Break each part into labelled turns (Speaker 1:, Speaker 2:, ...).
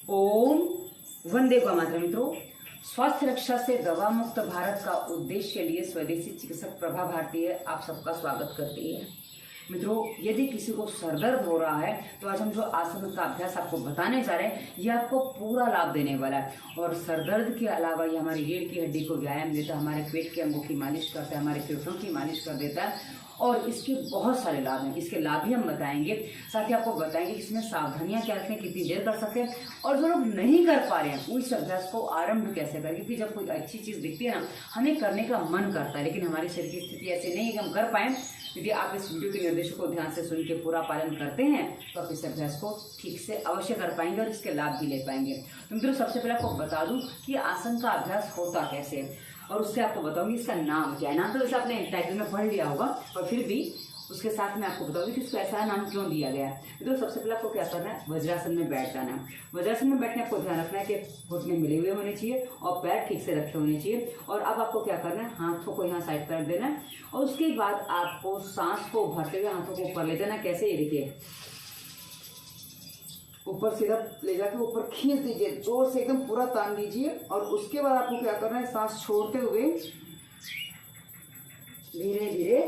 Speaker 1: ओम वंदे मातरम। मित्रों, स्वास्थ्य रक्षा से दवा मुक्त भारत का उद्देश्य लिए स्वदेशी चिकित्सक प्रभा भारती आप सबका स्वागत करती है। मित्रों, यदि किसी को सरदर्द हो रहा है तो आज हम जो आसन का अभ्यास आपको बताने जा रहे हैं ये आपको पूरा लाभ देने वाला है। और सरदर्द के अलावा ये हमारी रीढ़ की हड्डी को व्यायाम देता है, हमारे पेट के अंगों की मालिश करता है, हमारे फेफड़ों की मालिश कर देता है और इसके बहुत सारे लाभ हैं। इसके लाभ भी हम बताएंगे, साथ ही आपको बताएंगे कि इसमें सावधानियां क्या रखें, कितनी देर कर सकते हैं और जो लोग नहीं कर पा रहे हैं वो इस अभ्यास को आरंभ कैसे करें। क्योंकि जब कोई अच्छी चीज़ दिखती है ना, हमें करने का मन करता है, लेकिन हमारे शरीर की स्थिति ऐसी नहीं है कि हम कर पाएँ। यदि आप इस वीडियो के निर्देशों को ध्यान से सुन के पूरा पालन करते हैं तो आप इस अभ्यास को ठीक से अवश्य कर पाएंगे और इसके लाभ भी ले पाएंगे। तो मित्रों, सबसे पहले आपको बता दूं कि आसन का अभ्यास होता कैसे है और उससे आपको बताऊंगी इसका नाम क्या है। नाम तो वैसे आपने टाइटल में पढ़ लिया होगा, और फिर भी उसके साथ में आपको बताऊंगी कि इसको ऐसा नाम क्यों दिया गया है। तो सबसे पहले आपको क्या करना है, वज्रासन में बैठ जाना है। वज्रासन में बैठने आपको ध्यान रखना है कि घुटने मिले हुए होने चाहिए और पैर ठीक से रखे होने चाहिए। और अब आपको क्या करना है, हाथों को यहाँ साइड कर देना है और उसके बाद आपको सांस को भरते हुए हाथों को ऊपर ले जाना। कैसे, ये देखिए, ऊपर सीधा ले जाकर ऊपर खींच दीजिए, जोर से एकदम पूरा तान दीजिए। और उसके बाद आपको क्या करना है, सांस छोड़ते हुए धीरे धीरे,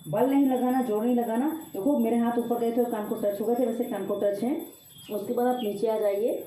Speaker 1: बल नहीं लगाना, जोर नहीं लगाना। देखो मेरे हाथ ऊपर गए थे और कान को टच हो गए थे, वैसे कान को टच है। उसके बाद आप नीचे आ जाइए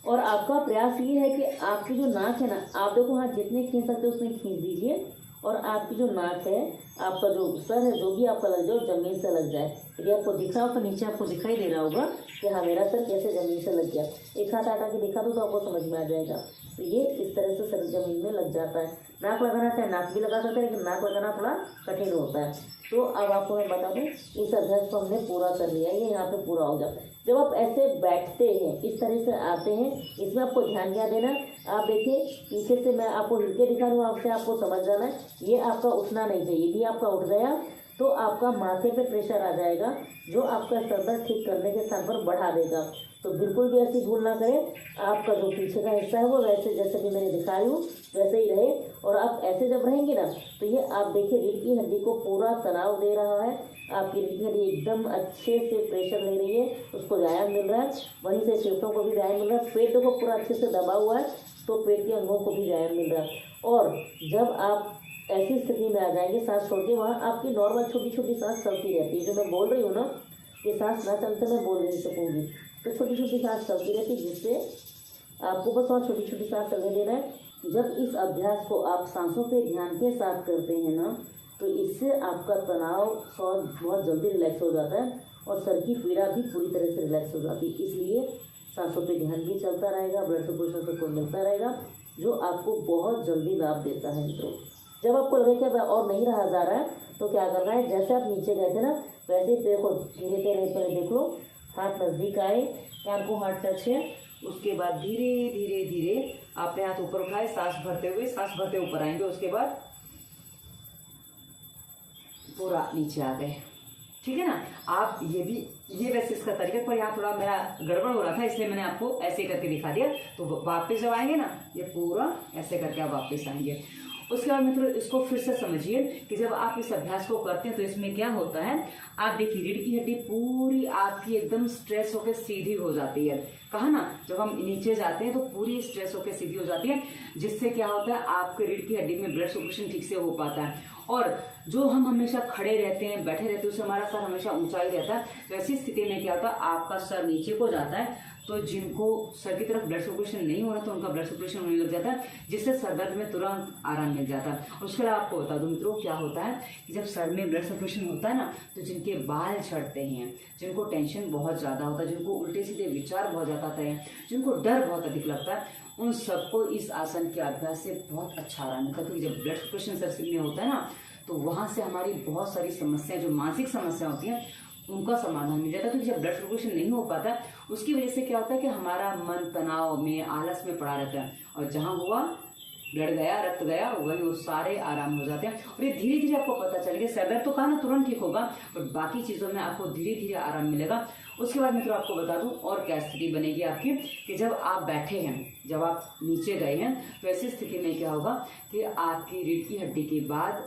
Speaker 1: और आपका प्रयास ये है कि आपकी जो नाक है ना, आप देखो हाथ जितने खींच सकते हो उतने खींच दीजिए और आपकी जो नाक है, आपका जो सर है, जो भी आपका लग जाए जमीन से लग जाए। यदि आपको दिख रहा हो तो नीचे आपको दिखाई दे रहा होगा कि हाँ मेरा सर कैसे जमीन से लग गया। एक हाथ हटा के दिखा दो तो आपको समझ में आ जाएगा। तो ये इस तरह से सर जमीन में लग जाता है। नाक लगाना चाहे नाक भी लगा सकते हैं, लेकिन नाक लगाना थोड़ा कठिन होता है। तो अब आपको मैं बता दूं, इस अभ्यास को हमने पूरा कर लिया, ये यहाँ पे पूरा हो जाता है। जब आप ऐसे बैठते हैं, इस तरह से आते हैं, इसमें आपको ध्यान क्या देना, आप देखिए पीछे से मैं आपको हिल के दिखा दूँ, आपसे आपको समझ जाना है ये आपका उठना नहीं चाहिए। यदि आपका उठ गया तो आपका माथे पे प्रेशर आ जाएगा, जो आपका सरदर्द ठीक करने के स्थान पर बढ़ा देगा। तो बिल्कुल भी ऐसी भूल ना करें। आपका जो पीछे का हिस्सा है वो वैसे जैसे कि मैंने दिखा रही हूँ वैसे ही रहे। और आप ऐसे जब रहेंगे ना तो ये आप देखिए रीढ़ की हड्डी को पूरा तनाव दे रहा है। आपकी रीढ़ की हड्डी एकदम अच्छे से प्रेशर ले रही है, उसको व्यायाम मिल रहा है। वहीं से फेफड़ों को भी व्यायाम मिल रहा है, पेट को पूरा अच्छे से दबा हुआ है तो पेट के अंगों को भी व्यायाम मिल रहा है। और जब आप ऐसी स्थिति में आ जाएंगे, सांस छोड़ के, वहाँ आपकी नॉर्मल छोटी छोटी सांस चलती रहती है। जो मैं बोल रही हूँ ना, ये सांस ना चलते मैं बोल नहीं सकूँगी, तो छोटी छोटी सांस चलती रहती है, जिससे आपको बस और छोटी छोटी सांस चलने देना है। जब इस अभ्यास को आप सांसों पे ध्यान के साथ करते हैं ना, तो इससे आपका तनाव बहुत जल्दी रिलैक्स हो जाता है और सर की पीड़ा भी पूरी तरह से रिलैक्स हो जाती है। इसलिए सांसों पे ध्यान भी चलता रहेगा, ब्लड सर्कुलेशन सबको मिलता रहेगा, जो आपको बहुत जल्दी लाभ देता है। तो जब आपको लगे कि और नहीं रहा जा रहा है तो क्या करना है, जैसे आप नीचे गए थे ना वैसे ही देखो, धीरे धीरे पहले देख लो, हाथ नज़दीक आए, कान को हाथ टच है। उसके बाद धीरे धीरे धीरे आपने हाथ ऊपर उठाए, सांस भरते हुए, सांस भरते ऊपर आएंगे। उसके बाद पूरा नीचे आ गए, ठीक है ना। आप ये वैसे इसका तरीका, पर यहाँ थोड़ा मेरा गड़बड़ हो रहा था इसलिए मैंने आपको ऐसे करके दिखा दिया। तो वापस जब आएंगे ना, ये पूरा ऐसे करके आप वापस आएंगे। उसके बाद मित्रों, इसको फिर से समझिए कि जब आप इस अभ्यास को करते हैं तो इसमें क्या होता है, आप देखिए रीढ़ की हड्डी पूरी आपकी एकदम स्ट्रेस होकर सीधी हो जाती है। कहा ना, जब हम नीचे जाते हैं तो पूरी स्ट्रेस होकर सीधी हो जाती है, जिससे क्या होता है, आपके रीढ़ की हड्डी में ब्लड सर्कुलेशन ठीक से हो पाता है। और जो हम हमेशा खड़े रहते हैं, बैठे रहते हैं, उससे हमारा सर हमेशा ऊंचाई रहता है। तो ऐसी स्थिति में क्या होता है, आपका सर नीचे को जाता है। तो जिनको सर की तरफ ब्लड सर्कुलेशन नहीं हो रहा तो उनका ब्लड सर्कुलेशन होने लग जाता है, जिससे सर दर्द में तुरंत आराम मिल जाता है। उसके अलावा आपको बता दूं मित्रों, क्या होता है कि जब सर में ब्लड सर्कुलेशन होता है ना, तो जिनके बाल झड़ते हैं, जिनको टेंशन बहुत ज़्यादा होता है, जिनको उल्टे सीधे विचार बहुत ज़्यादा आते हैं, जिनको डर बहुत अधिक लगता है, उन सबको इस आसन के अभ्यास से बहुत अच्छा आराम मिलता है। क्योंकि जब ब्लड सर्कुलेशन सर में होता है ना, तो वहाँ से हमारी बहुत सारी समस्याएं, जो मानसिक समस्या होती हैं, उनका समाधान मिल जाता है। क्योंकि जब ब्लड सर्कुलेशन नहीं हो पाता, उसकी वजह से क्या होता है कि हमारा मन तनाव में, आलस में पड़ा रहता है, और जहाँ हुआ ब्लड गया, रक्त गया, वही वो सारे आराम हो जाते हैं। और ये धीरे धीरे आपको पता चलेगा, सर तो कहा ना तुरंत ठीक होगा, पर बाकी चीज़ों में आपको धीरे धीरे आराम मिलेगा। उसके बाद मित्रों आपको बता दूं और क्या स्थिति बनेगी आपकी, कि जब आप बैठे हैं, जब आप नीचे गए हैं, तो ऐसी स्थिति में क्या होगा कि आपकी रीढ़ की हड्डी के बाद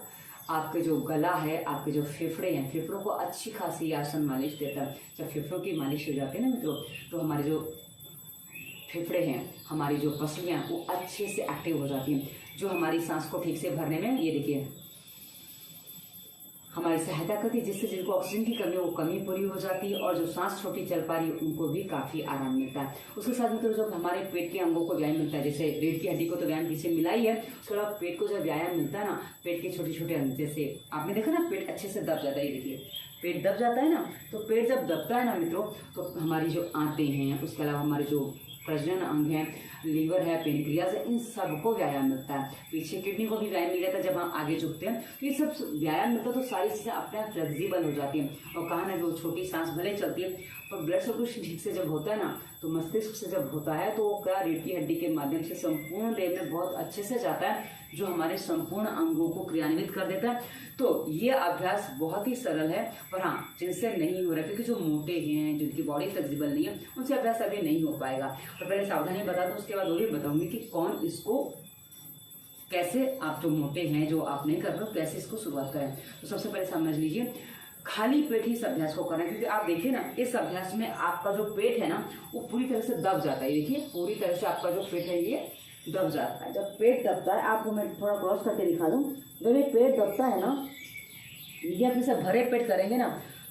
Speaker 1: आपके जो गला है, आपके जो फेफड़े हैं, फेफड़ों को अच्छी खासी आसन मालिश देता है। जब फेफड़ों की मालिश हो जाती है ना मित्रों, तो हमारे जो फेफड़े हैं, हमारी जो पसलियाँ वो अच्छे से एक्टिव हो जाती हैं, जो हमारी सांस को ठीक से भरने में, ये देखिए, हमारी सहायता करती है, जिससे जिनको ऑक्सीजन की कमी है वो कमी पूरी हो जाती है, और जो सांस छोटी चल पा रही है उनको भी काफ़ी आराम मिलता है। उसके साथ में तो जब हमारे पेट के अंगों को व्यायाम मिलता है, जैसे रीढ़ की हड्डी को तो व्यायाम पीछे मिला ही है, उसके अलावा पेट को जब व्यायाम मिलता है ना, पेट के छोटे छोटे अंग, जैसे आपने देखा ना पेट अच्छे से दब जाता है, देखिए पेट दब जाता है ना, तो पेट जब दबता है ना मित्रों, तो हमारी जो आंतें हैं, उसके अलावा हमारे जो प्रजनन अंग है, लीवर है, पेनक्रियाज है, इन सबको व्यायाम मिलता है। पीछे किडनी को भी व्यायाम मिल जाता है जब हम आगे झुकते हैं, तो ये सब व्यायाम मिलता है, तो सारी चीज़ें अपने आप फ्लेक्सिबल हो जाती हैं। और कहा ना वो छोटी सांस भले चलती है, पर ब्लड सर्कुलेशन ठीक से जब होता है ना, तो मस्तिष्क से जब होता है तो वो क्या रीढ़ की हड्डी के माध्यम से संपूर्ण देह में बहुत अच्छे से जाता है, जो हमारे संपूर्ण अंगों को क्रियान्वित कर देता है। तो ये अभ्यास बहुत ही सरल है, पर हाँ जिनसे नहीं हो रहा, क्योंकि जो मोटे हैं, जिनकी बॉडी फ्लेक्सिबल नहीं है, उनसे अभ्यास अभी नहीं हो पाएगा। तो पहले सावधानी बता दूं, उसके बाद वो भी बताऊंगी कि कौन इसको कैसे, आप जो मोटे हैं, जो आप नहीं कर रहे हो, कैसे इसको शुरुआत करें। तो सबसे पहले समझ लीजिए, खाली पेट ही इस अभ्यास को करना है, क्योंकि आप देखिए ना, इस अभ्यास में आपका जो पेट है ना, वो पूरी तरह से दब जाता है। देखिए पूरी तरह से आपका जो पेट है ये दब जाता है। जब पेट दबता है, आपको मैं थोड़ा क्रॉस करके दिखा दूं, जब ये पेट दबता है ना, यदि आप इसे भरे पेट करेंगे ना,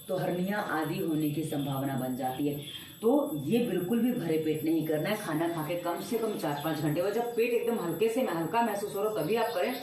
Speaker 1: तो हर्निया आदि होने की संभावना बन जाती है। तो ये बिल्कुल भी भरे पेट नहीं करना है। खाना खा के कम से कम 4-5 घंटे बाद जब पेट एकदम हल्का महसूस हो रहा हो तभी आप करें।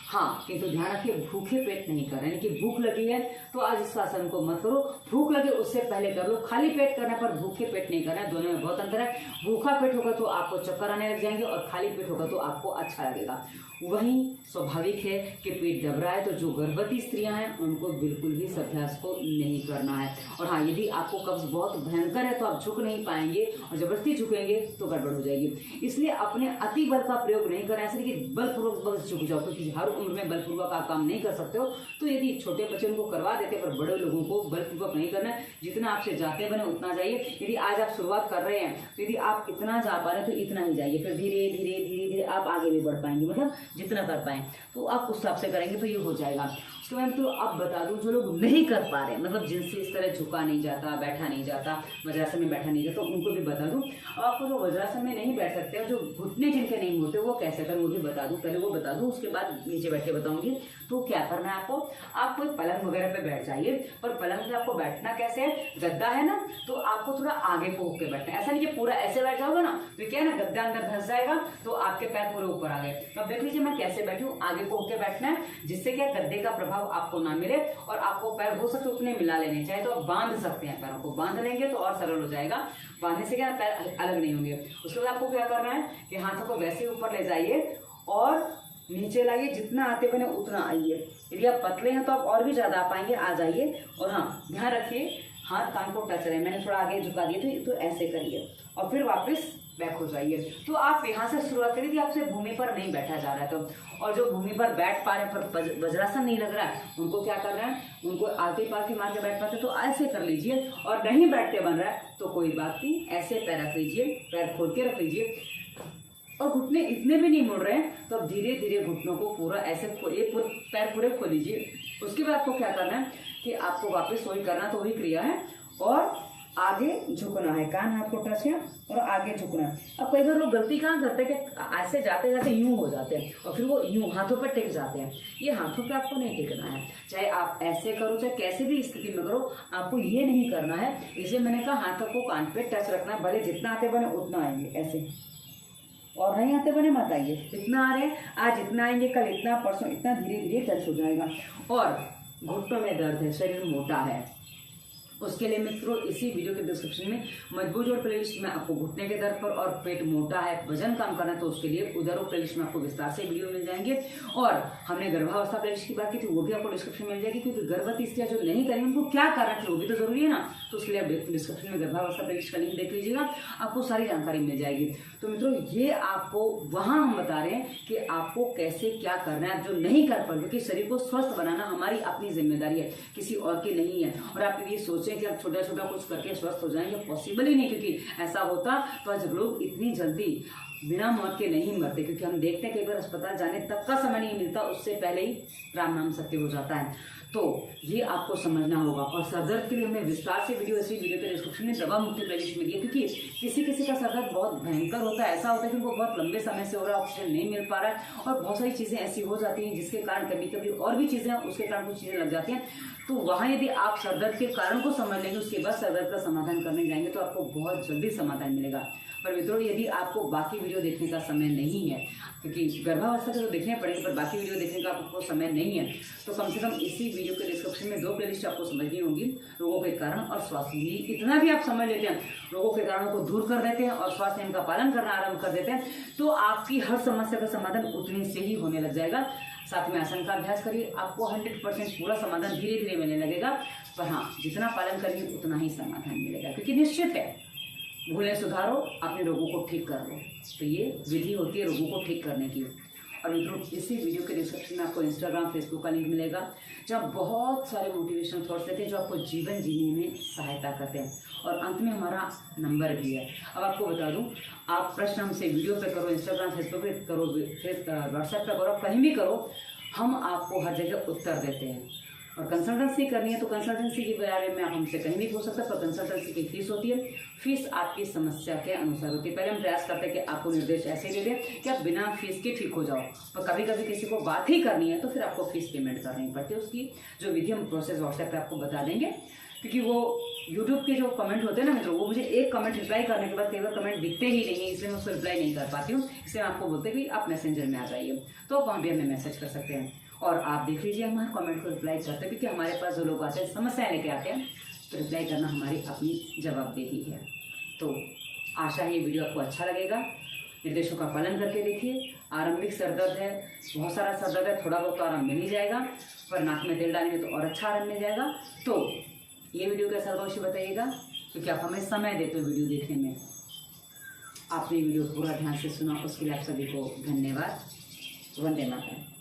Speaker 1: हाँ, किंतु ध्यान रखिए, भूखे पेट नहीं कर रहे हैं, कि भूख लगी है तो आज इस आसन को मत करो, भूख लगे उससे पहले कर लो। खाली पेट करना पर भूखे पेट नहीं करना है, दोनों में बहुत अंतर है। भूखा पेट होगा तो आपको चक्कर आने लग जाएंगे, और खाली पेट होगा तो आपको अच्छा लगेगा। वहीं स्वाभाविक है कि पेट दब रहा है, तो जो गर्भवती स्त्रियां हैं उनको बिल्कुल भी इस अभ्यास को नहीं करना है। और हाँ, यदि आपको कब्ज बहुत भयंकर है तो आप झुक नहीं पाएंगे, और जबरदस्ती झुकेंगे तो गड़बड़ हो जाएगी। इसलिए अपने अति बल का प्रयोग नहीं करना, ऐसे कि बलपूर्वक बस झुक जाओ, क्योंकि हर उम्र में बलपूर्वक आप काम नहीं कर सकते हो। तो यदि छोटे बच्चे उनको करवा देते, पर बड़े लोगों को बलपूर्वक नहीं करना है। जितना आपसे जाते बने उतना जाइए। यदि आज आप शुरुआत कर रहे हैं, तो यदि आप इतना जा पा रहे हैं तो इतना ही जाइए, फिर धीरे धीरे धीरे धीरे आप आगे भी बढ़ पाएंगे, मतलब जितना कर पाएं तो आप उस हिसाब से करेंगे तो ये हो जाएगा। उसके बाद तो आप बता दूं, जो लोग नहीं कर पा रहे, मतलब जिनसे इस तरह झुका नहीं जाता, बैठा नहीं जाता, वज्रासन में बैठा नहीं जाता, उनको भी बता दूं। और आपको जो वज्रासन में नहीं बैठ सकते, जो घुटने जिनके नहीं होते, वो कैसे करें वो भी बता दूं। पहले वो बता दूं, उसके बाद नीचे बैठ के बताऊंगी। तो क्या करना है आपको, आप कोई पलंग वगैरह पे बैठ जाइए। पर पलंग पे आपको बैठना कैसे है, गद्दा है ना, तो आपको थोड़ा आगे को होकर बैठना है। ऐसा नहीं कि पूरा ऐसे बैठ जाओगे ना, तो क्या है ना, गद्दा अंदर धंस जाएगा तो आपके पैर पूरे ऊपर आ गए। तो अब देख लीजिए मैं कैसे बैठी हूँ, आगे को होकर बैठना है, जिससे क्या गद्दे का प्रभाव आपको ना मिले, और आपको पैर हो सकते उतने मिला लेने, चाहे तो आप बांध सकते हैं, पैरों को बांध लेंगे तो और सरल हो जाएगा। बांधने से क्या पैर अलग नहीं होंगे। उसके बाद आपको क्या करना है कि हाथों को वैसे ऊपर ले जाइए और नीचे लाइए, जितना आते बने उतना आइए। यदि आप पतले हैं तो आप और भी ज्यादा आ पाएंगे, आ जाइए। और हाँ, ध्यान रखिए हाथ कान को टच रहे, मैंने थोड़ा आगे झुका दिए तो ऐसे करिए, और फिर वापस बैक हो जाइए। तो आप यहाँ से शुरुआत करिए, आपसे भूमि पर नहीं बैठा जा रहा है तो। और जो भूमि पर बैठ पा रहे हैं पर वज्रासन नहीं लग रहा है, उनको क्या करना है, उनको आलती पालती मार के बैठ पाते तो ऐसे कर लीजिए। और नहीं बैठते बन रहा है तो कोई बात नहीं, ऐसे पैर रख लीजिए, पैर खोल के रख लीजिए। और घुटने इतने भी नहीं मुड़ रहे हैं तो अब धीरे धीरे घुटनों को पूरा ऐसे खोलिए, पैर पूरे खोल लीजिए। उसके बाद आपको क्या करना है कि आपको वापस वही करना, तो वही क्रिया है, और आगे झुकना है, कान हाथ को टच है और आगे झुकना है। अब कई बार लोग गलती कहाँ करते हैं कि ऐसे जाते जाते यूं हो जाते हैं, और फिर वो यूं हाथों पर टिक जाते हैं। ये हाथों पे आपको नहीं टिकना है, चाहे आप ऐसे करो चाहे कैसे भी स्थिति में करो, आपको ये नहीं करना है। इसलिए मैंने कहा हाथों को कान पे टच रखना, भले जितना आते बने उतना आएंगे ऐसे, और नहीं आते बने मत आइए। इतना आ रहे हैं, आज इतना आएंगे, कल इतना, परसों इतना, धीरे धीरे टच हो जाएगा। और घुटनों में दर्द है, शरीर मोटा है, उसके लिए मित्रों इसी वीडियो के डिस्क्रिप्शन में मजबूत जोड़ प्लेलिस्ट में आपको घुटने के दर्द पर, और पेट मोटा है, वजन कम करना है तो उसके लिए उदर प्लेलिस्ट में आपको विस्तार से वीडियो मिल जाएंगे। और हमने गर्भावस्था प्लेलिस्ट की बात की थी, वो भी आपको डिस्क्रिप्शन में मिल जाएगी, क्योंकि गर्भवती स्त्रियां जो नहीं करेंगे उनको क्या करना चाहिए वो भी तो जरूरी है ना। तो उसके लिए आप डिस्क्रिप्शन में गर्भावस्था प्लेलिस्ट का लिंक देख लीजिएगा, आपको सारी जानकारी मिल जाएगी। तो मित्रों ये आपको वहां हम बता रहे हैं कि आपको कैसे क्या करना है, जो नहीं कर पाए, क्योंकि शरीर को स्वस्थ बनाना हमारी अपनी जिम्मेदारी है, किसी और की नहीं है। और आप ये सोचें कि आप छोटा छोटा कुछ करके स्वस्थ हो जाएंगे, पॉसिबल ही नहीं, क्योंकि ऐसा होता तो आज लोग इतनी जल्दी बिना मौत के नहीं मरते। क्योंकि हम देखते हैं कई बार अस्पताल जाने तक का समय नहीं मिलता, उससे पहले ही राम नाम सत्य हो जाता है। तो ये आपको समझना होगा। और सर दर्द के लिए हमें विस्तार से वीडियो, इसी वीडियो के डिस्क्रिप्शन में दवा मुक्ति प्लेलिस्ट मिली है, क्योंकि किसी किसी का सर दर्द बहुत भयंकर होता है, ऐसा होता है कि उनको बहुत लंबे समय से हो रहा है, ऑक्सीजन नहीं मिल पा रहा है, और बहुत सारी चीज़ें ऐसी हो जाती हैं जिसके कारण कभी कभी और भी चीज़ें उसके कारण कुछ चीज़ें लग जाती हैं। तो वहाँ यदि आप सर दर्द के कारण को समझ लेंगे, उसके बाद सर दर्द का समाधान करने जाएंगे, तो आपको बहुत जल्दी समाधान मिलेगा। पर मित्रों, यदि आपको बाकी वीडियो देखने का समय नहीं है, क्योंकि गर्भावस्था के तो देखने पड़ेंगे, पर बाकी वीडियो देखने का आपको समय नहीं है, तो कम से कम इसी वीडियो के डिस्क्रिप्शन में 2 प्लेलिस्ट आपको समझनी होगी, रोगों के कारण और स्वास्थ्य नियम। इतना भी आप समझ लेते हैं, रोगों के कारणों को दूर कर देते हैं और स्वास्थ्य नियम का पालन करना आरंभ कर देते हैं, तो आपकी हर समस्या का समाधान उतनी से ही होने लग जाएगा। साथ में आसन का अभ्यास करिए, आपको 100% पूरा समाधान धीरे धीरे मिलने लगेगा। पर हाँ, जितना पालन करिए उतना ही समाधान मिलेगा, क्योंकि निश्चित है भूलें सुधारो, अपने रोगों को ठीक कर लो। तो ये विधि होती है रोगों को ठीक करने की। और मित्रों, इसी वीडियो के डिस्क्रिप्शन में आपको इंस्टाग्राम, फेसबुक का लिंक मिलेगा, जहाँ बहुत सारे मोटिवेशनल थॉट्स देते हैं जो आपको जीवन जीने में सहायता करते हैं। और अंत में हमारा नंबर भी है। अब आपको बता दूं, आप प्रश्न हमसे वीडियो पे करो, इंस्टाग्राम, फेसबुक पे करो, व्हाट्सएप पे करो, कहीं भी करो, हम आपको हर जगह उत्तर देते हैं। और कंसल्टेंसी करनी है तो कंसल्टेंसी के बारे में आप हमसे कहीं भी पूछ सकते हैं, पर कंसल्टेंसी की फीस होती है। फीस आपकी समस्या के अनुसार होती है। पहले हम प्रयास करते हैं कि आपको निर्देश ऐसे दे दें कि आप बिना फीस के ठीक हो जाओ, पर कभी कभी किसी को बात ही करनी है तो फिर आपको फीस पेमेंट करनी पड़ती है। उसकी जो विधि हम प्रोसेस व्हाट्सएप पे आपको बता देंगे, क्योंकि वो यूट्यूब के जो कमेंट होते हैं ना मित्रों, वो मुझे एक कमेंट रिप्लाई करने के बाद कई बार कमेंट दिखते ही नहीं है, इसलिए मैं उसको रिप्लाई नहीं कर पाती हूँ। इसलिए मैं आपको बोलते हैं कि आप मैसेंजर में आ जाइए, तो आप वहाँ भी हमें मैसेज कर सकते हैं। और आप देख लीजिए हमारे कमेंट को रिप्लाई करते हैं, क्योंकि हमारे पास जो लोग आते हैं समस्याएं लेके आते हैं, तो रिप्लाई करना हमारी अपनी जवाबदेही है। तो आशा है ये वीडियो आपको अच्छा लगेगा। निर्देशों का पालन करके देखिए। आरंभिक सरदर्द है, बहुत सारा सरदर्द है, थोड़ा बहुत तो आराम मिल ही जाएगा, पर नाक में तेल डालेंगे तो और अच्छा आराम मिल जाएगा। तो ये वीडियो कैसा लगा अवश्य बताइएगा, क्योंकि आप हमें समय देते हो वीडियो देखने में। आपने वीडियो पूरा ध्यान से सुना, उसके लिए आप सभी को धन्यवाद। वंदे मातरम।